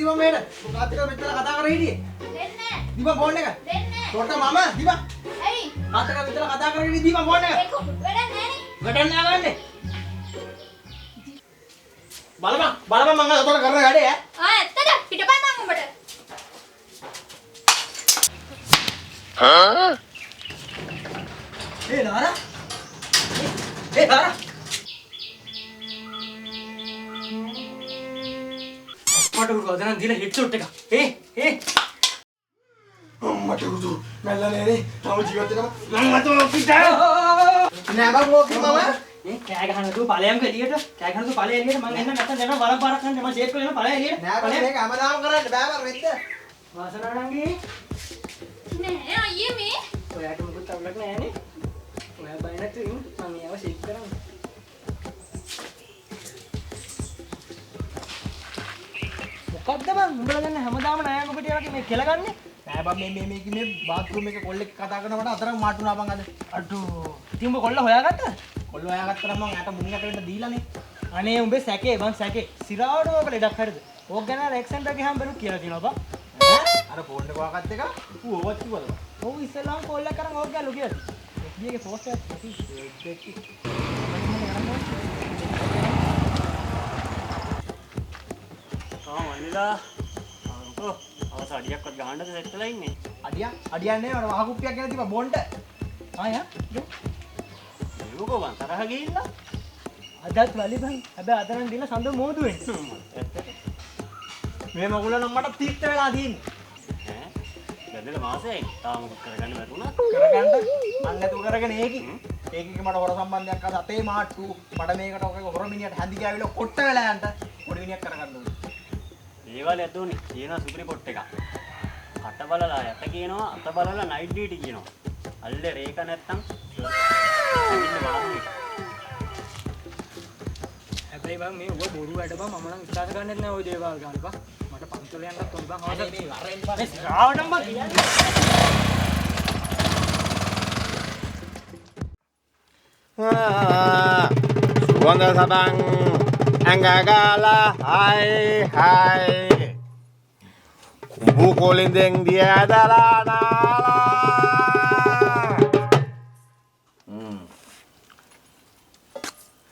දීපන් මේට. මොකක්ද මෙතන කතා කරලා හිටියේ? දෙන්නේ. දීපන් ෆෝන් එක. දෙන්නේ. තොට මම දීපන්. ඇයි? කාටද මෙතන කතා කරගෙන ඉන්නේ දීපන් ෆෝන් එක. ඒක වැඩක් නෑනේ. වැඩක් නෑ ගන්නේ. බලපන් මං අතට කරන වැඩේ ඈ. ඇත්තද? පිටපන් මං උඹට. ලාරා. ලාරා. මට උරුවදනම් දීලා හෙඩ්ෂොට් එක. මට උරුදු මැල්ලනේ තව ජීවත් වෙනවා. මම අත පිට. නෑ බං ඕකේ මම. කෑ ගහන දු ඵලයන් එළියට. කෑ ගහන දු ඵලය එළියට මං එන්න නැත්නම් දෙනවා බලම් පාරක් ගන්න මම ෂේප් කරලා එන ඵලය එළියට. නෑ බං මේක හැමදාම කරන්න බෑ බං වෙද්ද. වාසනාණන්ගේ නෑ අයියේ මේ. ඔයාට මොකද අවුලක් නෑනේ. ඔයා බය නැතුව ඉන්න මම ඒව ෂේප් කරන්න. මොකද්ද බං උඹලා ගන්න හැමදාම නෑ ඔබට වගේ මේ කෙල ගන්නෙ? නෑ බං මේ බාත්රූම් එක කොල්ලෙක් කතා කරනකොට අතරම මාටුනා බං අද. අඩෝ. ඉතින් උඹ කොල්ල හොයාගත්තද? කොල්ල හොයාගත්තා නම් මං යාට මුණියට වෙන්න දීලානේ. අනේ උඹේ සැකේ බං සැකේ. සිරාවට ඔබ ලෙඩක් හරිද? ඕක ගැන රෙක්සන්ට ගියාම බැලු කියලා තියෙනවා බං. අර ෆෝන් එක වහගත්ත එක ඌ ඔවත් කිව්වද? ඔව් ඉස්සෙල්ලාම කෝල් එක කරන් ඕක ගාලු කියලා. FB එකේ පෝස්ට් එකක් ඇති. මනිලා අංකෝ අවස අඩියක්වත් ගහන්නද සෙට් වෙලා ඉන්නේ. අඩියක් නේ මම වහකුප්පියක් ගෙන තිබ්බා බොන්ට. ආයා ඒකෝ බං තරහ ගිහිල්ලා අදත් වලි බං. හැබැයි අද නම් දින සඳ මෝදු වෙන්නේ. මේ මගුල නම් මට තීත්ත වෙලා තියෙන්නේ. බැඳලා මාසෙයි තාම මොකක් කරගන්න බැරුණා. කරගන්න මං නැතුව කරගෙන ඒකෙන් මට හොර සම්බන්ධයක් අද අතේ මාට්ටු මට මේකට ඔක හොර මිනිහට හැඳි ගෑවිලා කොට්ට වෙලා යන්න පොඩි මිනිහක් කරගන්න ඕනේ. ඒවල ඇතුනේ කියනවා සුපිරි පොට් එකක්. අත බලලා යට කියනවා අත බලලා නයිට් ඩියුටි කියනවා. අල්ලේ රේක නැත්තම් හැබැයි බං මේ ඔබ බොරු වැඩ බං මම නම් විශ්වාස කරන්නේ නැහැ ওই දේවල් ගන්න බං. මට පන්සල යන්නත් ඕන බං. හවස මේ වරෙන් බං. මේ ශ්‍රාවණම් බං කියන්නේ. සුවඳ සබන් ඇඟගාලා හයි කුඹු කොලින්දෙන් දිය ඇදලා නාලා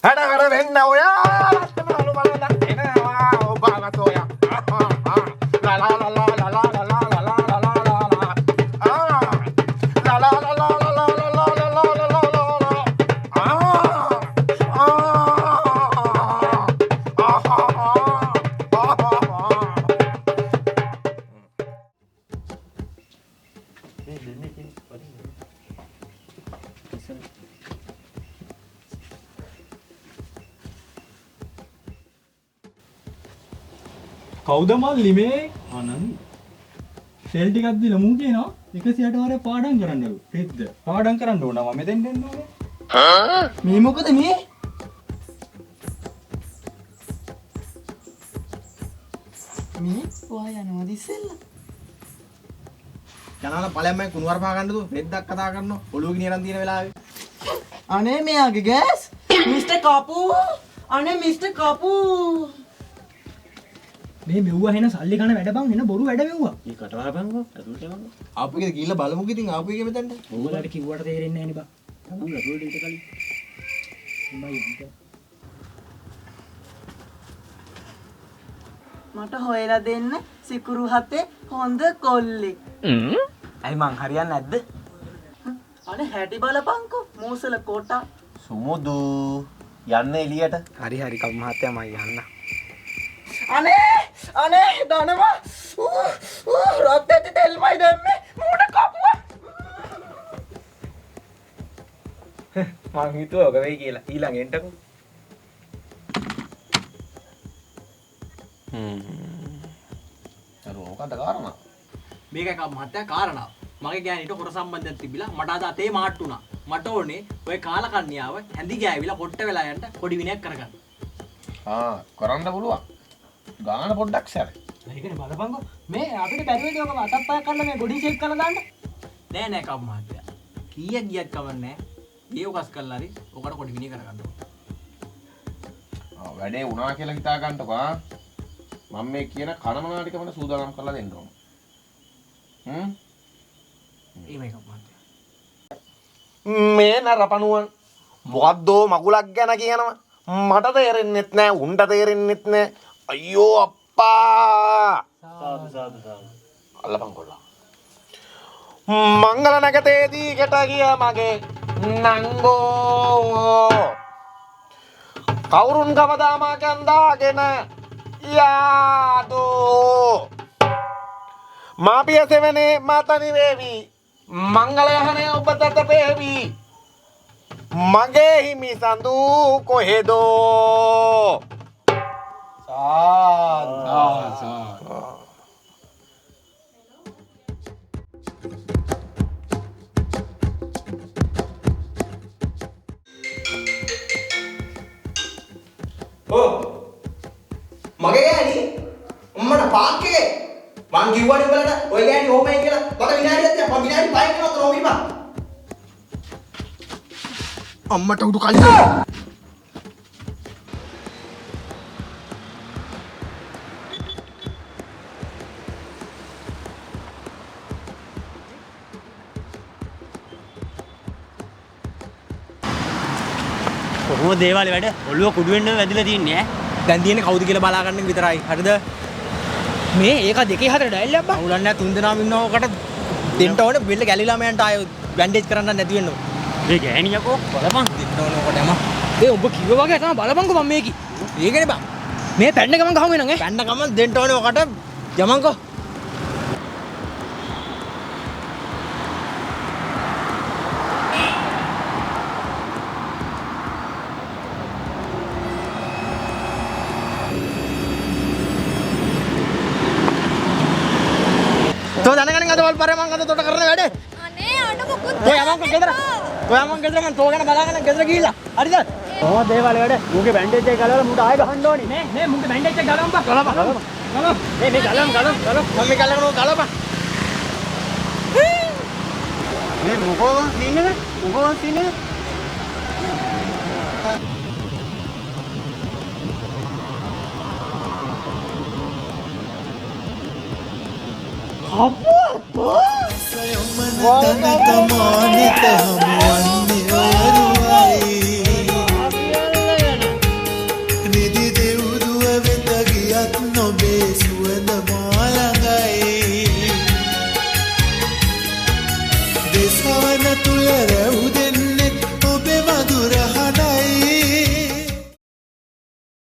හැඩ කර වෙන්න ඔයා රත්නලු බලන්න එනවා ඔබ අගතෝයා ලා ලා ලා ලා ලා ලා ලා ලා ලා කවුද මල්ලි මේ ආනන්ද සෙල් ටිකක් දීලා මූ කියනවා 160 වරේ පාඩම් කරන්නලු පෙද්ද පාඩම් කරන්න ඕන මම මෙතෙන් දෙන්න ඕනේ මේ මොකද මේ? මේ ඔයා යනවාද ඉස්සෙල්ලා? යනවා ඵලයන් මම කුණුවර පහ ගන්නද රෙද්දක් කතා කරනවා ඔළුව ගිනියරන් තියෙන වෙලාවේ. අනේ මෙයාගේ ගෑස් මිස්ටර් කපු අනේ මිස්ටර් කපු මේ මෙව්වා හෙන සල්ලි කන වැඩ බං හෙන බොරු වැඩ මෙව්වා මේ කටවහපන්කෝ ඇතුළට යවන්න. ආපු එකේ ගිහිල්ලා බලමුකෝ ඉතින් ආපු එකේ මෙතනට. ඕගලට කිව්වට තේරෙන්නේ නැහැ නේ බං මම ඇතුළට ඉඳ කලින් මට හොයලා දෙන්න සිකුරු හතේ හොඳ කොල්ලෙක්. ඇයි මං හරියන්නේ නැද්ද? අනේ හැටි බලපංකෝ මූසල කොටා. සුමුදු යන්න එළියට හරි කම් මහත්තයා මම යන්න. අනේ දනවා රත් ඇති තෙල්මයි දැම්මේ මූණ කපුවා. මං හිතුවා ඔක වෙයි කියලා. ඊළඟ එන්නකෝ. මොකක්ද කාරණා? මේකයි කම් මහත්තයා කාරණාව. මගේ ගෑණිට හොර සම්බන්ධයක් තිබිලා මට අද අතේ මාට්ටු වුණා. මට ඕනේ ඔය කාලකන්‍යාව හැඳි ගෑවිලා පොට්ට වෙලා යන්න පොඩි විනයක් කරගන්න. කරන්න පුළුවන්. ගාන පොඩ්ඩක් සැරේ. ඒකනේ බලපංකෝ. මේ අපිට බැරි වෙන්නේ ඔක අතක් පයක් කරලා මේ බොඩි ෂේප් කරලා දාන්න. නෑ කම් මහත්තයා. කීයක් ගියක් කවන්නේ නෑ. ඒ උකස් කරලා හරි ඔකට පොඩි විනය කරගන්න ඕනේ. වැඩේ වුණා කියලා හිතා ගන්නකො මම මේ කියන කනමනා ටික මට සූදානම් කරලා දෙන්න ඕන. මේ නරපණුවන් මොකද්දෝ මගුලක් ගැන කියනවා. මට තේරෙන්නෙත් නෑ උන්ට තේරෙන්නෙත් නෑ. අයියෝ අප්පා. සාදු සාදු සාදු. අල්ලපන් කොල්ලා. මංගල නැගතේදී කට ගිය මගේ නංගෝ. කවුරුන් කවදාම කැන්දාගෙන යාදෝ. මාපිය සෙවනේ මාතනි වේවි. මංගලයහනේ ඔබ තත පේවි. මගේ හිමි සඳු කොහෙදෝ. මගේ ගෑණි උම්මට පාක්කේ මං කිව්වනේ උඹලට ඔය ගෑණි ඕමයි කියලා මට විනාඩියක් තියා මං විනාඩි 5ක් යනවා තෝ විපා අම්මට උඩු කල්ලි කොහොමද දේවාලේ වැඩ? ඔළුව කුඩු වෙන්න වැදිලා තියන්නේ ඈ. දැන් තියෙන්නේ කවුද කියලා බලා ගන්න විතරයි හරිද මේ ඒක දෙකේ හතර ඩයල් එකක් බං අවුලන්නේ නැහැ තුන් දෙනාම ඉන්නවකට දෙන්න ඕනේ බෙල්ල ගැලිලා මයන්ට ආයෙ බැන්ඩේජ් කරන්න නැති වෙන්න ඕනේ මේ ගෑණියකෝ බලපන් දෙන්න ඕනේ ඔකට යම ඒ ඔබ කිව්ව වගේ තමයි බලපන්කෝ මම මේකි ඒකනේ බං මේ පැන්න ගමන් ගහමු නං ඈ පැන්න ගමන් දෙන්න ඕනේ ඔකට යමන්කෝ तो जाने का नहीं तो पर मांगा तो करने बैठे අනේ අඬ මොකුත් तो यामन को किधर तो यामन किधर मन तो गना बला गना किधर गीला अरे जा ඕ දේවාලේ වැඩ. මුගේ බැන්ඩේජ් එක ගලවලා මුට ආයෙ ගහන්න ඕනේ. ने मुंडे बैंडेज से गलम पा गलम गलम ए ने गलम गलम गलम मम्मी गलम गलम पा මේ මොකෝ සීන් එක? මොකෝ සීන් එක? स्वयं तन तमानित हमुअन